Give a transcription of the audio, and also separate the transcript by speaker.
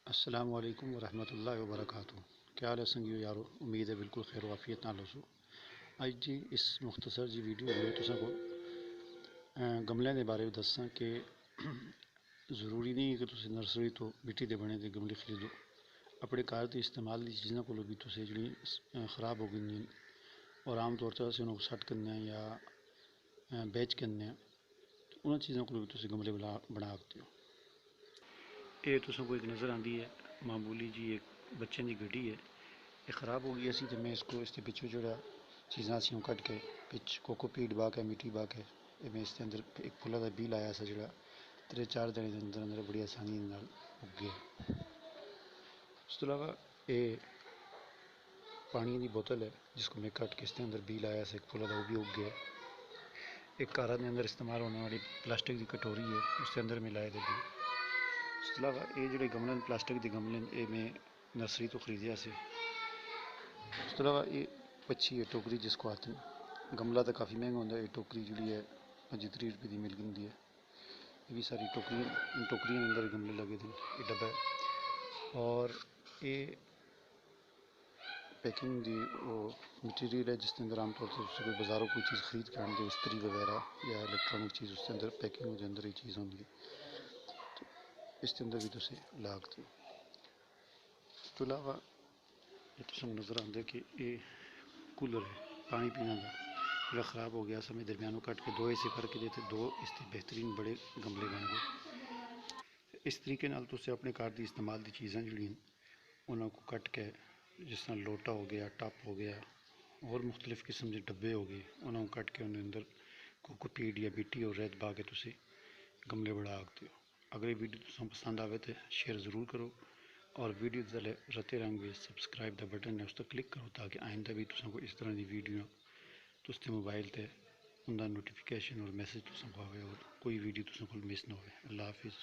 Speaker 1: السلام علیکم ورحمۃ اللہ وبرکاتہ۔ کیا حال ہے سنگیو یارو؟ امید ہے بالکل خیر و عافیت نال ہو۔ اج جی اس مختصر جی ویڈیو میں تساں کو گملے کے بارے میں دساں کہ ضروری نہیں ہے کہ تسی نرسری تو مٹی دے بنے دے گملے خریدو۔ اپنے گھر کے استعمال کی چیزوں کو بھی تسی جڑی خراب ہو گئی اور عام طور سے اسے انہوں کو سٹ کرنے ہیں یا بیچ کرنے ہیں، تو انہوں چیزوں کو بھی تسی گملے بنا سکتے ہو۔ یہ تو کو ایک نظر آتی ہے معمولی جی ایک بچے کی گڈی ہے، یہ خراب ہو گئی سی تو میں اس کو اس کے پچھوں جڑا چیزاں سی کٹ کے پچ کوکو پیٹ با کے مٹی با کے میں اس کے اندر ایک پھلا کا بی لایا سا جڑا 3-4 دن کے اندر اندر بڑی آسانی اگ گیا۔ اس کے علاوہ یہ پانی کی بوتل ہے جس کو میں کٹ کے اس کے اندر بی لایا سا ایک پھلا کا وہ بھی اگ گیا۔ ایک کار کے اندر استعمال ہونے والی پلاسٹک کی کٹوری ہے، اس کے اندر میں لائے دے بھی۔ اس کے علاوہ یہ جڑے گملے پلاسٹک کے گملے یہ میں نرسری تو خریدیا سے۔ اس کے علاوہ یہ پچھی ہے ٹوکری جس کو آتے ہیں، گملہ تو کافی مہنگا ہوتا ہے، یہ ٹوکری جڑی ہے 25-30 روپے کی مل گئی ہے۔ یہ بھی ساری ٹوکریاں اندر گملے لگے تھے، یہ ڈبا ہے۔ اور یہ پیکنگ دی وہ مٹیریل ہے جس کے اندر عام طور سے کوئی بازاروں کوئی چیز خرید کے آنے استری وغیرہ یا الیکٹرانک چیز اس کے اندر پیکنگ کے اندر یہ چیز ہوتی ہے، اس کے اندر بھی تسی لاگتے ہو۔ اس کے علاوہ یہ تو نظر آتا ہے کہ یہ کولر ہے پانی پینے کا، جڑا خراب ہو گیا سمے درمیانوں کٹ کے 2 حصے کر کے دیتے، 2 اس کے بہترین بڑے گملے بن گئے۔ اس طریقے نال تسی اپنے گھر کی استعمال کی چیزاں جڑی انہوں کو کٹ کے جس طرح لوٹا ہو گیا، ٹپ ہو گیا اور مختلف قسم کے ڈبے ہو گئے، انہوں کٹ کے انہوں اندر کوکو پیٹ یا مٹی اور ریت با کے تسی گملے بڑھا سکتے ہو۔ اگر یہ ویڈیو تساں پسند آئے تو شیئر ضرور کرو، اور ویڈیو دلے رتے رنگ بھی سبسکرائب دا بٹن ہے اس پر کلک کرو تاکہ آئندہ بھی تساں کو اس طرح کی ویڈیو تستے موبائل تے ان کا نوٹیفیکیشن اور میسج تساں کو آئے اور کوئی ویڈیو تساں کو مس نہ ہوئے۔ اللہ حافظ۔